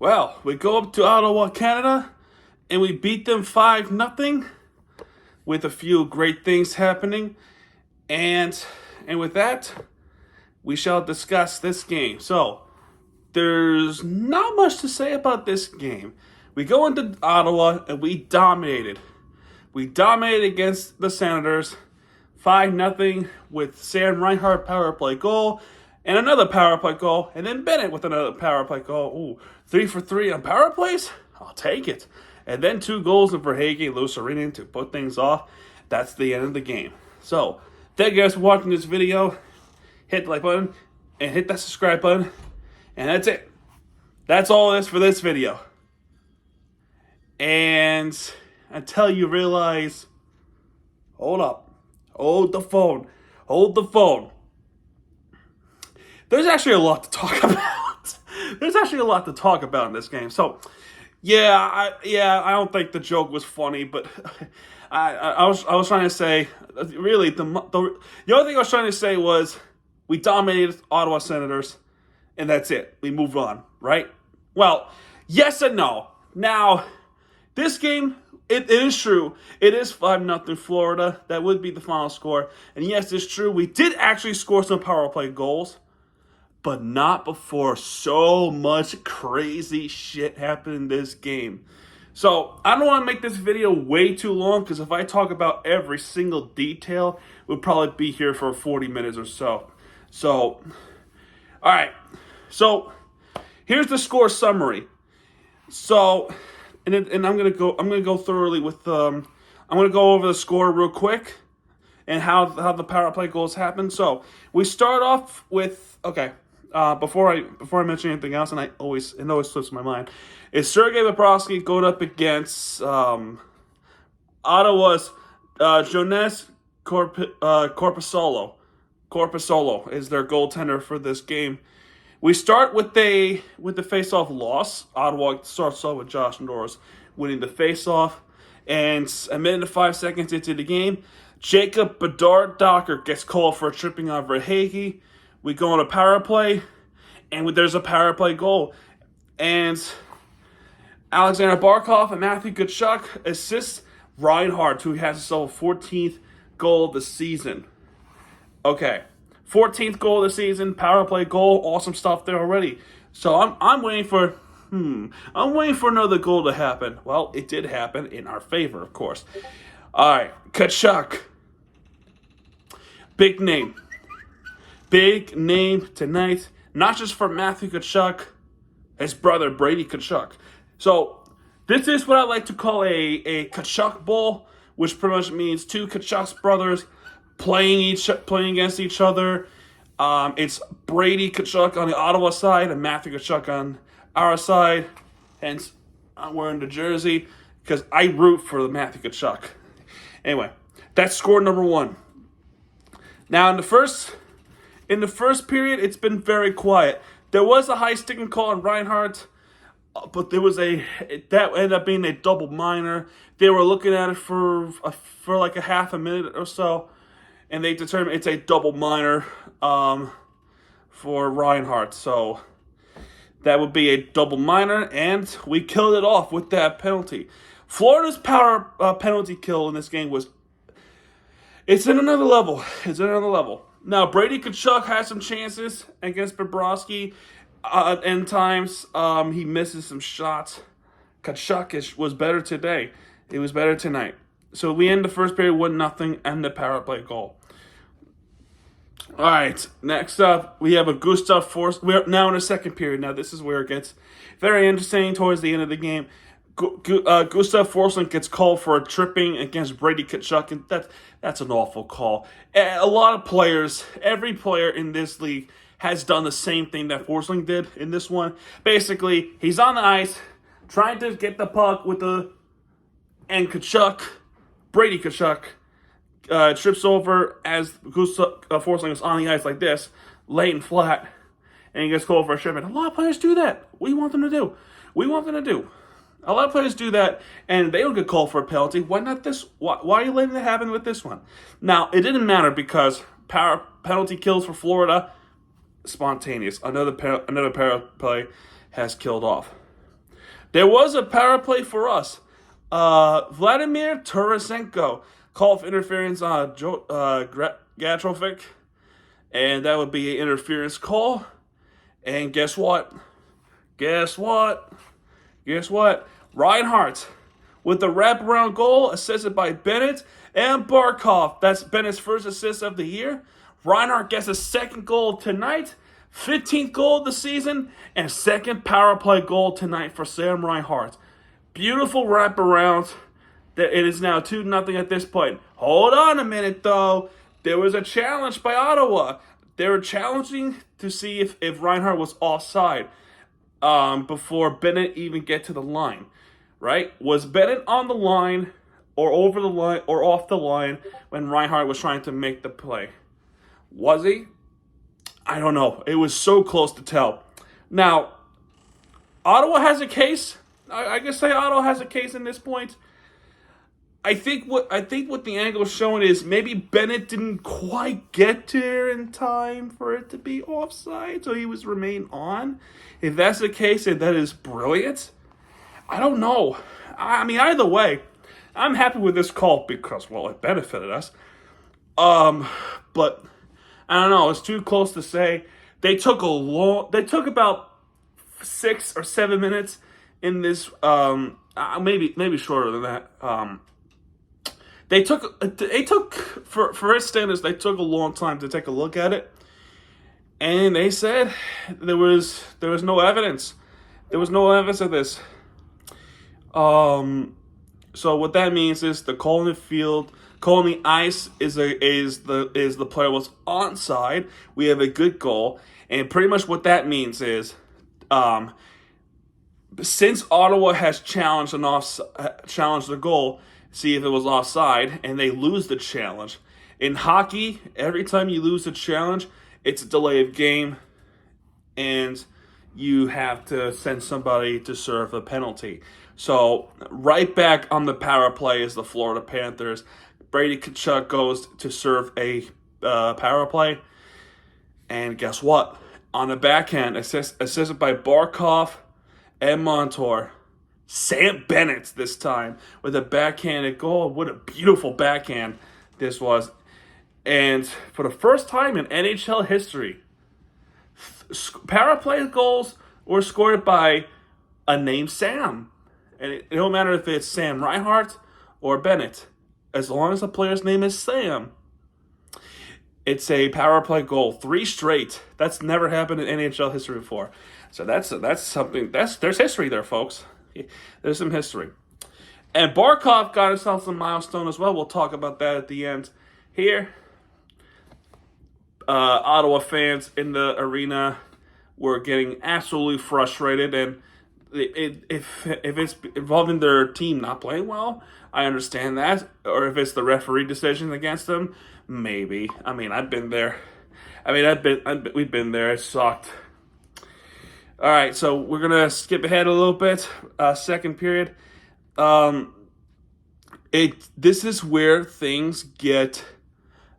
Well, we go up to Ottawa, Canada, and we beat them 5-0 with a few great things happening. And with that, we shall discuss this game. So, there's not much to say about this game. We go into Ottawa and we dominated. We dominated against the Senators 5-0 with Sam Reinhart power play goal and another power play goal, and then Bennett with another power play goal. Ooh, 3 for 3 on power plays? I'll take it. And then 2 goals of Verhaeghe and Luostarinen to put things off. That's the end of the game. So, thank you guys for watching this video. Hit the like button and hit that subscribe button. And that's it. That's all it is for this video. And until you realize, hold up. Hold the phone. Hold the phone. There's actually a lot to talk about. There's actually a lot to talk about in this game. So, I don't think the joke was funny, but I was trying to say, really, the only thing I was trying to say was we dominated Ottawa Senators, and that's it. We moved on, right? Well, yes and no. Now, this game, it is true. It is 5-0 Florida. That would be the final score. And yes, it's true. We did actually score some power play goals, but not before so much crazy shit happened in this game. So, I don't want to make this video way too long, because if I talk about every single detail, we'll probably be here for 40 minutes or so. So, alright. So, here's the score summary. So, and I'm gonna go thoroughly with I'm gonna go over the score real quick and how the power play goals happen. So, we start off with before I mention anything else, and it always slips my mind, is Sergei Bobrovsky going up against Ottawa's Jonas Korpisalo. Korpisalo is their goaltender for this game. We start with the face-off loss. Ottawa starts off with Josh Norris winning the face-off, and a minute and 5 seconds into the game, Jacob Bedard-Docker gets called for tripping on Verhaeghe. We go on a power play, and there's a power play goal. And Alexander Barkov and Matthew Tkachuk assist Reinhart, who has himself a 14th goal of the season. Okay, 14th goal of the season, power play goal, awesome stuff there already. So I'm waiting for another goal to happen. Well, it did happen in our favor, of course. All right, Tkachuk, big name. Big name tonight, not just for Matthew Tkachuk, his brother Brady Tkachuk. So this is what I like to call a Tkachuk Bowl, which pretty much means 2 Tkachuk brothers playing against each other. It's Brady Tkachuk on the Ottawa side and Matthew Tkachuk on our side. Hence, I'm wearing the jersey because I root for the Matthew Tkachuk. Anyway, that's score number 1. Now in the first period, it's been very quiet. There was a high sticking call on Reinhart, but that ended up being a double minor. They were looking at it for like a half a minute or so, and they determined it's a double minor for Reinhart. So that would be a double minor, and we killed it off with that penalty. Florida's power penalty kill in this game it's in another level. It's in another level. Now, Brady Tkachuk has some chances against Bobrovsky. At times, he misses some shots. Tkachuk was better today. It was better tonight. So we end the first period 1-0 and the power play goal. All right, next up, we have a Gustav Forsling. We're now in the second period. Now, this is where it gets very interesting towards the end of the game. Gustav Forsling gets called for a tripping against Brady Tkachuk, and that's an awful call. A lot of players, every player in this league has done the same thing that Forsling did in this one. Basically, he's on the ice, trying to get the puck and Brady Tkachuk, trips over as Gustav Forsling is on the ice like this, laying flat, and he gets called for a tripping. A lot of players do that. What do you want them to do? A lot of players do that, and they don't get called for a penalty. Why not this? Why are you letting it happen with this one? Now, it didn't matter because penalty kills for Florida, spontaneous. Another power play has killed off. There was a power play for us. Vladimir Tarasenko called for interference on Gatrovic, and that would be an interference call. And guess what? Guess what? Guess what? Reinhardt with the wraparound goal assisted by Bennett and Barkov. That's Bennett's first assist of the year. Reinhardt gets a second goal tonight, 15th goal of the season, and second power play goal tonight for Sam Reinhardt. Beautiful wraparound. It is now 2-0 at this point. Hold on a minute, though. There was a challenge by Ottawa. They were challenging to see if Reinhardt was offside before Bennett even get to the line, right? Was Bennett on the line or over the line or off the line when Reinhardt was trying to make the play? Was he? I don't know. It was so close to tell. Now, Ottawa has a case. I can say Ottawa has a case in this point. I think what the angle is showing is maybe Bennett didn't quite get there in time for it to be offside, so he was remain on. If that's the case, then that is brilliant. I don't know. I mean, either way, I'm happy with this call because, well, it benefited us. But I don't know. It's too close to say. They took about 6 or 7 minutes in this. Maybe shorter than that. They took for its standards, they took a long time to take a look at it, and they said there was no evidence. There was no evidence of this. So what that means is the call in the field, call on the ice is the player was onside. We have a good goal, and pretty much what that means is, since Ottawa has challenged the goal, see if it was offside, and they lose the challenge. In hockey, every time you lose the challenge, it's a delay of game, and you have to send somebody to serve a penalty. So right back on the power play is the Florida Panthers. Brady Tkachuk goes to serve a power play, and guess what? On the backhand, assisted by Barkov and Montour, Sam Bennett this time with a backhanded goal. What a beautiful backhand this was. And for the first time in NHL history, power play goals were scored by a named Sam. And it don't matter if it's Sam Reinhart or Bennett. As long as the player's name is Sam, it's a power play goal. 3 straight. That's never happened in NHL history before. So that's something. There's history there, folks. There's some history. And Barkov got himself some milestone as well. We'll talk about that at the end here. Ottawa fans in the arena were getting absolutely frustrated. And if it's involving their team not playing well, I understand that. Or if it's the referee decision against them, maybe. I mean, I've been there. We've been there. It sucked. All right, so we're going to skip ahead a little bit. Second period. This is where things get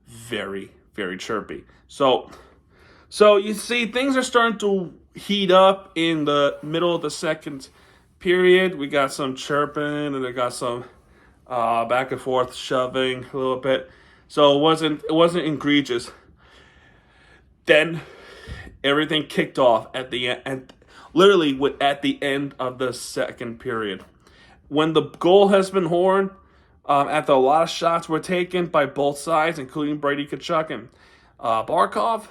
very, very chirpy. So you see things are starting to heat up in the middle of the second period. We got some chirping and we got some back and forth shoving a little bit. So it wasn't egregious. Then everything kicked off at the end, literally at the end of the second period. When the goal has been horned, after a lot of shots were taken by both sides, including Brady Tkachuk and Barkov,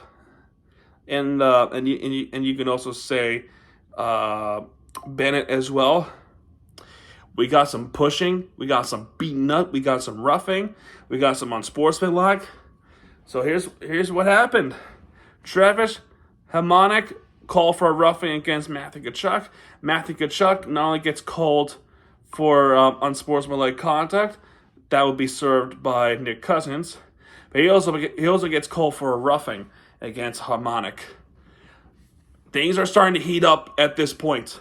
and you can also say Bennett as well. We got some pushing, we got some beating up, we got some roughing, we got some unsportsmanlike. So here's what happened. Travis Hamonic called for a roughing against Matthew Tkachuk. Matthew Tkachuk not only gets called for unsportsmanlike conduct, that would be served by Nick Cousins, but he also gets called for a roughing against Hamonic. Things are starting to heat up at this point.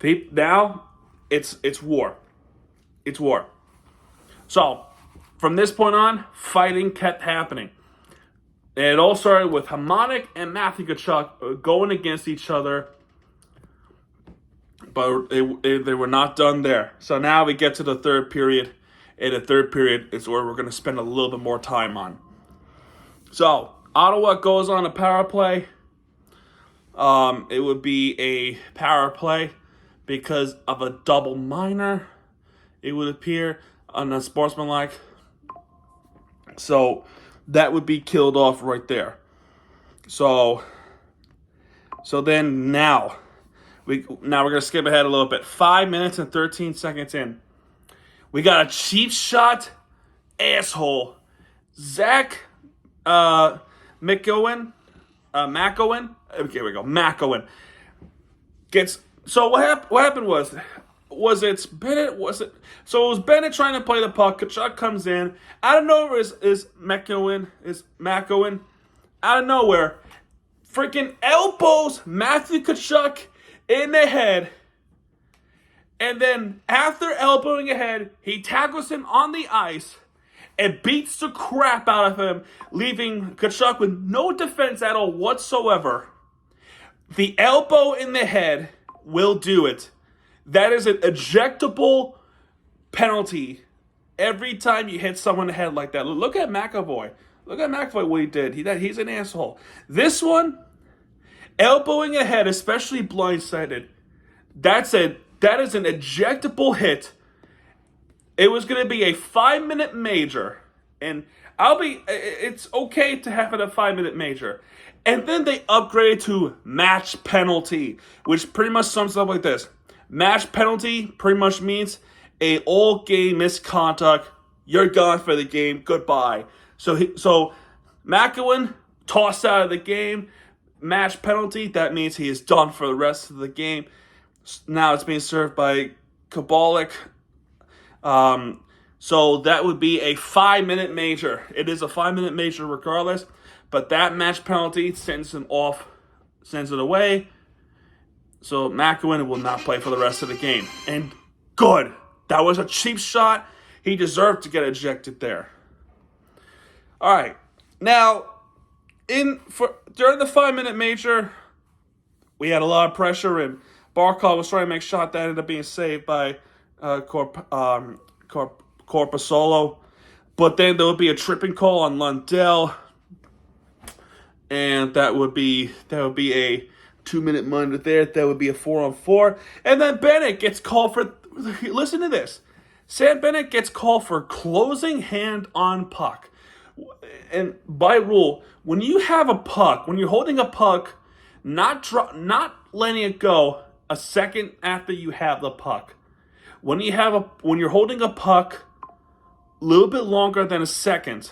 Now it's war. It's war. So from this point on, fighting kept happening. And it all started with Hamonic and Matthew Tkachuk going against each other. but they were not done there. So now we get to the third period. And the third period is where we're going to spend a little bit more time on. So Ottawa goes on a power play. It would be a power play because of a double minor, it would appear, unsportsmanlike. So that would be killed off right there. So then now we're gonna skip ahead a little bit. 5 minutes and 13 seconds in, we got a cheap shot, asshole, Zach McEwen. Okay, here we go. McEwen gets. So what happened was it Bennett? So it was Bennett trying to play the puck. Tkachuk comes in out of nowhere. Is McEwen? Out of nowhere? Freaking elbows Matthew Tkachuk in the head, and then after elbowing ahead, he tackles him on the ice and beats the crap out of him, leaving Tkachuk with no defense at all whatsoever. The elbow in the head will do it. That is an ejectable penalty every time you hit someone in the head like that. Look at McAvoy. Look at McAvoy, what he did. He's an asshole. This one, elbowing ahead, especially blindsided, that is an ejectable hit. It was going to be a 5-minute major, and it's okay to have it a 5-minute major. And then they upgraded to match penalty, which pretty much sums up like this. Match penalty pretty much means a all-game misconduct. You're gone for the game. Goodbye. So McEwen tossed out of the game. Match penalty, that means he is done for the rest of the game. Now it's being served by Kabalik. So that would be a 5-minute major. It is a 5-minute major regardless, but that match penalty sends him off, sends it away. So McEwen will not play for the rest of the game. And good. That was a cheap shot. He deserved to get ejected there. All right. Now, during the 5-minute major, we had a lot of pressure, and Barkov was trying to make a shot that ended up being saved by Corpusolo. But then there would be a tripping call on Lundell, and that would be a 2-minute minor there. That would be a 4-on-4. And then Bennett gets called for, listen to this. Sam Bennett gets called for closing hand on puck. And by rule, when you have a puck, when you're holding a puck, not letting it go a second after you have the puck. When you're holding a puck a little bit longer than a second,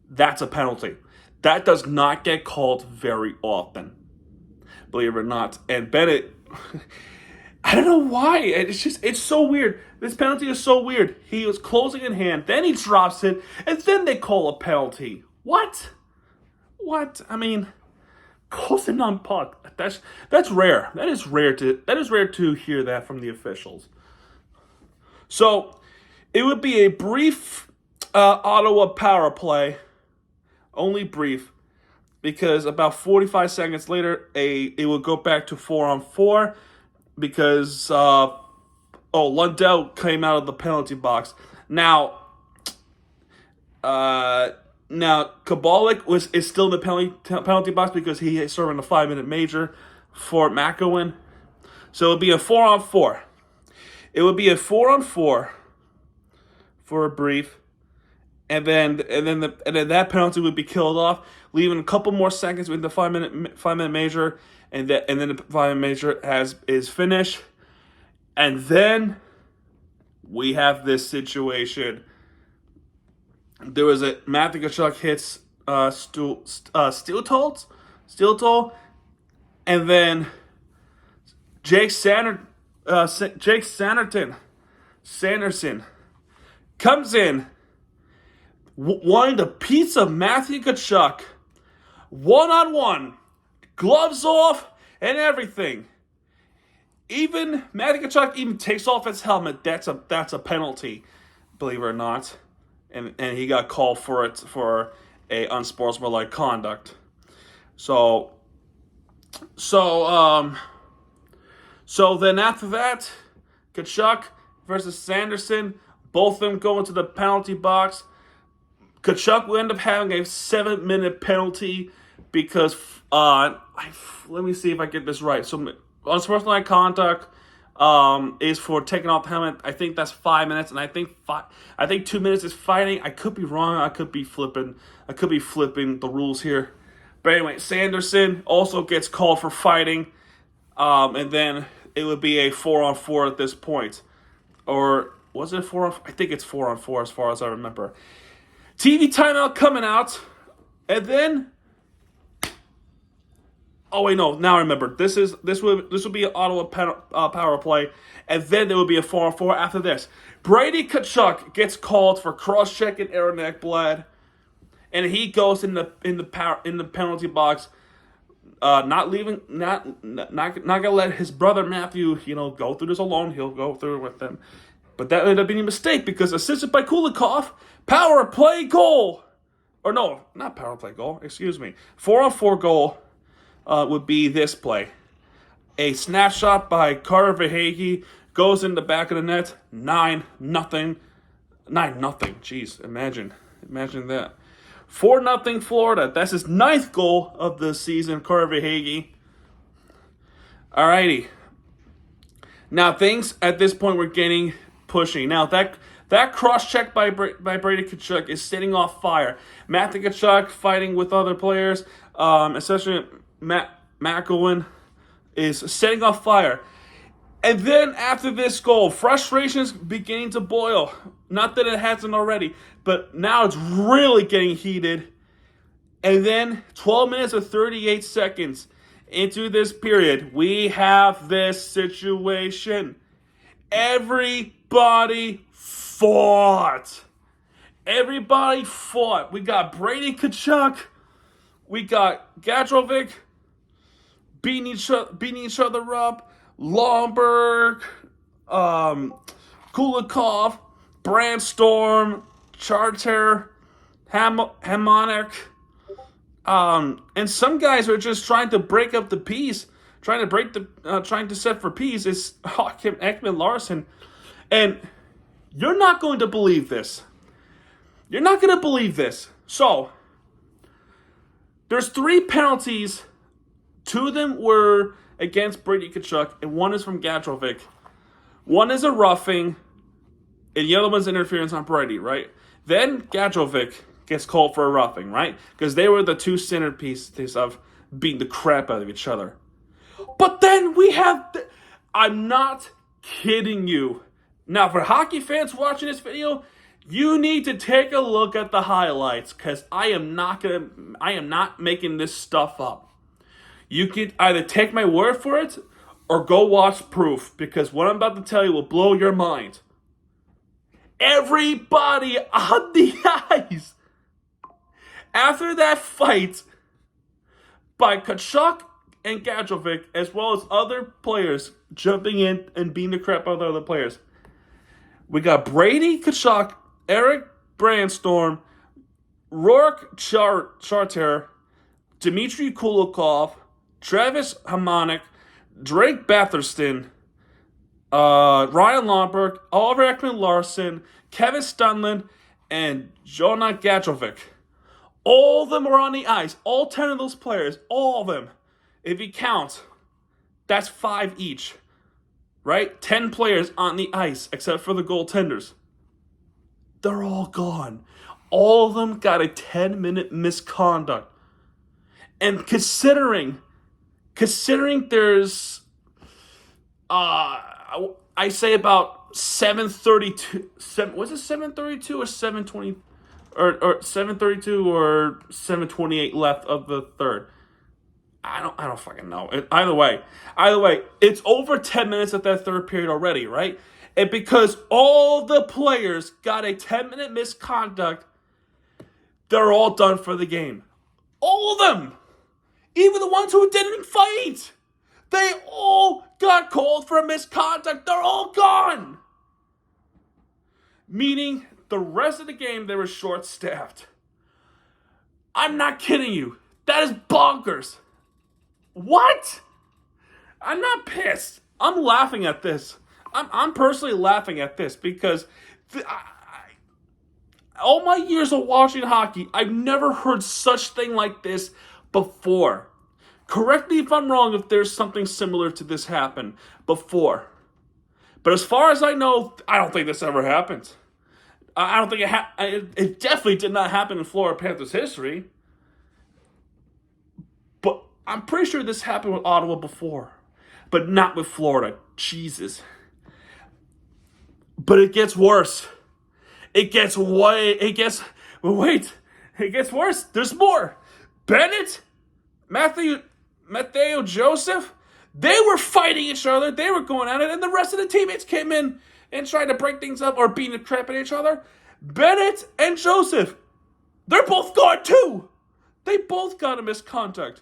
that's a penalty. That does not get called very often, believe it or not. And Bennett, I don't know why. It's so weird. This penalty is so weird. He was closing in hand, then he drops it, and then they call a penalty. What? I mean, closing on puck. That's rare. That is rare to hear that from the officials. So it would be a brief Ottawa power play, only brief, because about 45 seconds later, it would go back to 4-on-4 because Lundell came out of the penalty box. Now Kabalik is still in the penalty box because he is serving a 5-minute major for McEwen. So it would be a 4-on-4. It would be a 4-on-4 for a brief, and then that penalty would be killed off, leaving a couple more seconds with the 5-minute major, and then the 5-minute major is finished, and then we have this situation. There was a Matthew Tkachuk hits Steel Toll, and then Jake Sanderson comes in, wanting a piece of Matthew Tkachuk, 1-on-1, gloves off, and everything. Even Matthew Tkachuk even takes off his helmet. That's a penalty, believe it or not, and he got called for it for a unsportsmanlike conduct. So So then after that, Kachuk versus Sanderson. Both of them go into the penalty box. Kachuk will end up having a 7-minute penalty because let me see if I get this right. So unsportsmanlike conduct is for taking off the helmet. I think that's 5 minutes, and I think 2 minutes is fighting. I could be wrong. I could be flipping the rules here. But anyway, Sanderson also gets called for fighting, and then it would be a 4-on-4 at this point, or was it 4-on-4? I think it's 4-on-4 as far as I remember. TV timeout coming out, and then oh wait, no, now I remember. This will be an Ottawa power play, and then there will be a 4-on-4 after this. Brady Kachuk gets called for cross-checking Aaron Ekblad, and he goes in the penalty box, not gonna let his brother Matthew, go through this alone. He'll go through it with them. But that ended up being a mistake because assisted by Kulikov, power play goal. Or no, not power play goal, excuse me. 4-on-4 goal would be this play. A snapshot by Carter Verhaeghe goes in the back of the net. 9-0. 9-0. Jeez, imagine that. 4-0 Florida. That's his 9th goal of the season, Carter Verhaeghe. Alrighty. Now things at this point were getting pushing. Now that cross check by Brady Kachuk is setting off fire. Matthew Kachuk fighting with other players, especially Matt McElwain, is setting off fire. And then after this goal, frustration's beginning to boil. Not that it hasn't already, but now it's really getting heated. And then 12 minutes and 38 seconds into this period, we have this situation. Everybody fought. We got Brady Kachuk. We got Gadrovic beating each other up. Lomberg, Kulikov, Brandstorm, Charter, Hamonic. And some guys are just trying to break up the peace, trying to set for peace. It's Hakim Ekman Larson. And you're not going to believe this. So, there's 3 penalties. 2 of them were against Brady Kachuk, and 1 is from Gadrovic. 1 is a roughing, and the other one's interference on Brady, right? Then Gadrovic gets called for a roughing, right? Because they were the 2 centerpieces of beating the crap out of each other. But then we have... I'm not kidding you. Now, for hockey fans watching this video, you need to take a look at the highlights, because I am not making this stuff up. You can either take my word for it or go watch proof, because what I'm about to tell you will blow your mind. Everybody on the ice after that fight by Kachuk and Gadrovic, as well as other players jumping in and beating the crap out of the other players. We got Brady Kachuk, Eric Brandstorm, Rourke Charter, Dmitry Kulikov, Travis Hamonic, Drake Batherson, Ryan Lomberg, Oliver Ekman-Larsson, Kevin Stunland, and Jonah Gadrovic. All of them are on the ice. All 10 of those players, all of them. If you count, that's 5 each. Right? 10 players on the ice, except for the goaltenders. They're all gone. All of them got a 10-minute misconduct. And considering there's, I say about 7:32, was it 7:32 or 7:20, or 7:32 or 7:28 left of the third? I don't fucking know. Either way, it's over 10 minutes of that third period already, right? And because all the players got a 10-minute misconduct, they're all done for the game. All of them. Even the ones who didn't fight. They all got called for misconduct. They're all gone. Meaning, the rest of the game, they were short-staffed. I'm not kidding you. That is bonkers. What? I'm not pissed. I'm laughing at this. I'm personally laughing at this because all my years of watching hockey, I've never heard such thing like this before. Correct me if I'm wrong if there's something similar to this happen before. But as far as I know, I don't think this ever happened. I don't think it definitely did not happen in Florida Panthers history. But I'm pretty sure this happened with Ottawa before. But not with Florida. Jesus. But it gets worse. It gets worse. There's more. Bennett, Matteo Joseph, they were fighting each other. They were going at it, and the rest of the teammates came in and tried to break things up or beat a trap at each other. Bennett and Joseph, they're both gone too. They both got a misconduct,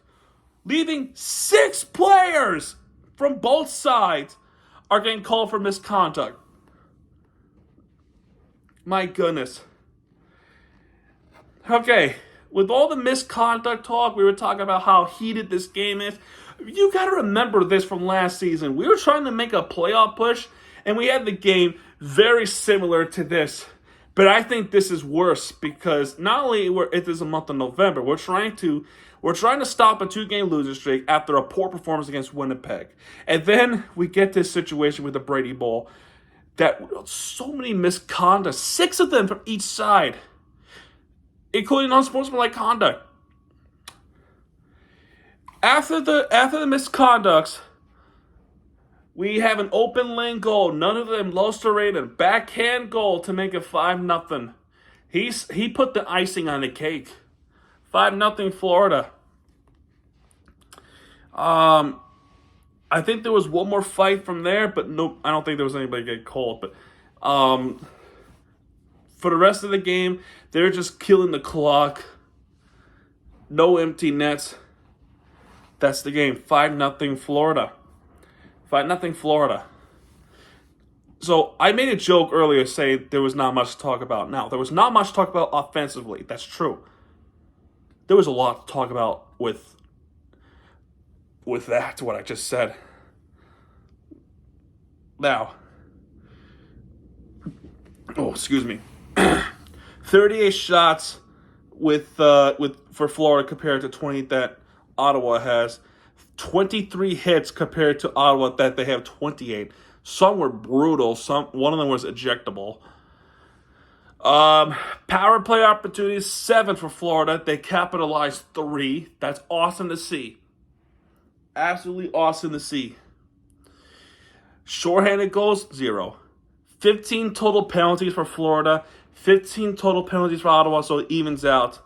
leaving 6 players from both sides are getting called for misconduct. My goodness. Okay, with all the misconduct talk, we were talking about how heated this game is. You got to remember this from last season. We were trying to make a playoff push, and we had the game very similar to this. But I think this is worse because not only it is a month of November, we're trying to stop a 2-game losing streak after a poor performance against Winnipeg. And then we get this situation with the Brady Bowl that so many misconduct, 6 of them from each side, including unsportsmanlike conduct. After the misconducts, we have an open lane goal, none of them low serrated, backhand goal to make it 5-0. He put the icing on the cake. 5-0 Florida. I think there was one more fight from there, but nope, I don't think there was anybody get called. But for the rest of the game, they're just killing the clock. No empty nets. That's the game. 5-0 Florida. 5-0 Florida. So I made a joke earlier saying there was not much to talk about. Now, there was not much to talk about offensively. That's true. There was a lot to talk about with that, what I just said. Now, excuse me. 38 shots for Florida compared to 20 that Ottawa has. 23 hits compared to Ottawa that they have 28. Some were brutal. One of them was ejectable. Power play opportunities, 7 for Florida. They capitalized 3. That's awesome to see. Absolutely awesome to see. Shorthanded goals, 0. 15 total penalties for Florida. 15 total penalties for Ottawa, so it evens out.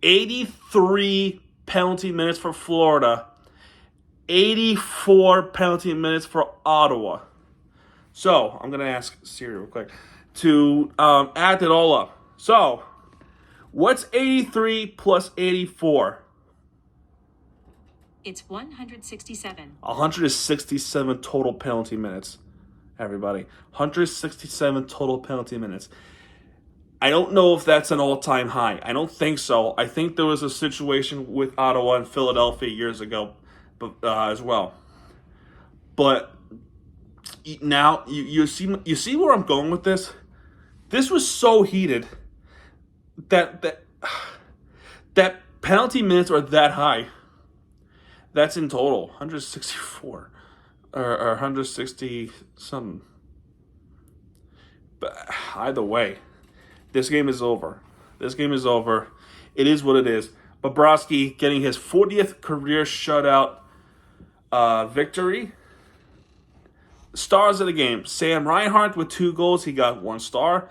83 penalty minutes for Florida. 84 penalty minutes for Ottawa. So, I'm going to ask Siri real quick to add it all up. So, what's 83 plus 84? It's 167. 167 total penalty minutes, everybody. 167 total penalty minutes. I don't know if that's an all-time high. I don't think so. I think there was a situation with Ottawa and Philadelphia years ago as well. But now you see where I'm going with this? This was so heated that penalty minutes are that high. That's in total, 164 or 160 something. But either way, this game is over. This game is over. It is what it is. Bobrovsky getting his 40th career shutout victory. Stars of the game. Sam Reinhart with 2 goals. He got 1 star.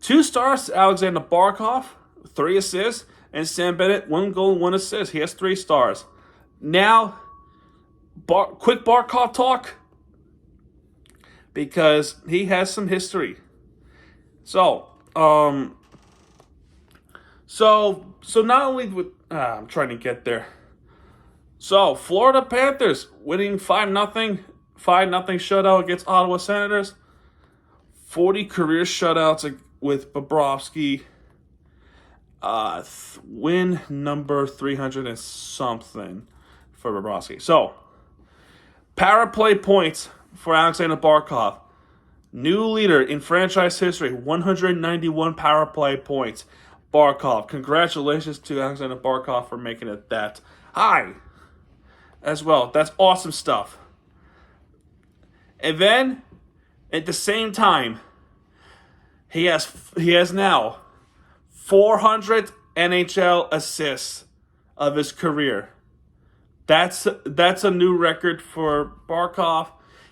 2 stars, Alexander Barkov, 3 assists. And Sam Bennett, 1 goal, 1 assist. He has 3 stars. Now, quick Barkov talk, because he has some history. So not only with I'm trying to get there. So Florida Panthers winning 5-0 shutout against Ottawa Senators. 40 career shutouts with Bobrovsky. Win number 300 and something for Bobrovsky. So, Power play points for Alexander Barkov. New leader in franchise history, 191 power play points. Barkov. Congratulations to Alexander Barkov for making it that high as well. That's awesome stuff. And then, at the same time, he has now 400 NHL assists of his career. That's a new record for Barkov,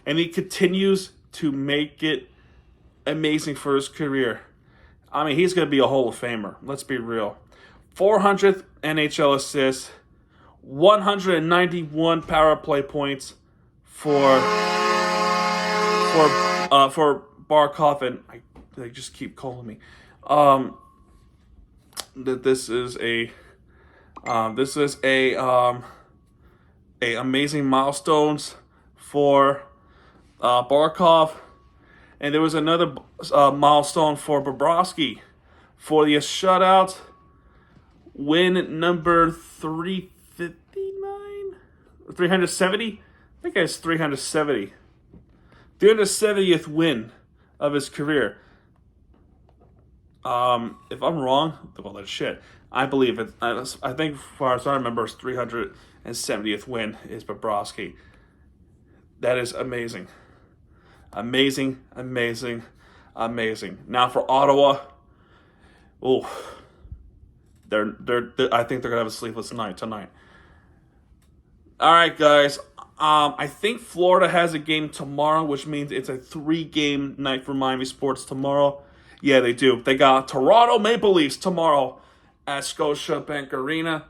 and he continues to make it amazing for his career. I mean, he's going to be a Hall of Famer. Let's be real. 400th NHL assists, 191 power play points for Barkov, and they just keep calling me. This is a amazing milestones for Barkov, and there was another milestone for Bobrovsky for the shutout win number 359, 370. I think it's 370. 370th win of his career. If I'm wrong, well, that's shit. I believe it. I think, as far as I remember, it's 370th win is Bobrovsky. That is amazing. Amazing. Now for Ottawa, they're I think they're gonna have a sleepless night tonight. All right, guys. I think Florida has a game tomorrow, which means it's a 3-game night for Miami sports tomorrow. Yeah, they do. They got Toronto Maple Leafs tomorrow at Scotiabank Arena.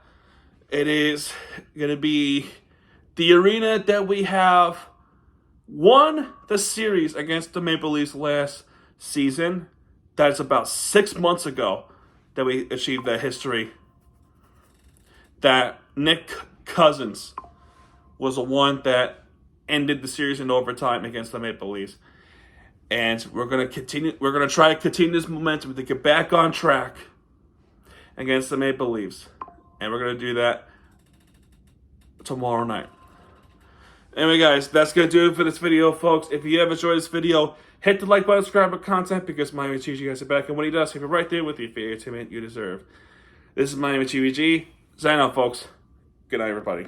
It is going to be the arena that we have won the series against the Maple Leafs last season. That's about 6 months ago that we achieved that history. That Nick Cousins was the one that ended the series in overtime against the Maple Leafs. And we're going to continue. We're going to try to continue this momentum to get back on track against the Maple Leafs. And we're going to do that tomorrow night. Anyway, guys, that's going to do it for this video, folks. If you have enjoyed this video, hit the like button, subscribe for content, because Miami TVG has it back. And when he does, he'll be right there with you for the entertainment you deserve. This is Miami TVG. Sign out, folks. Good night, everybody.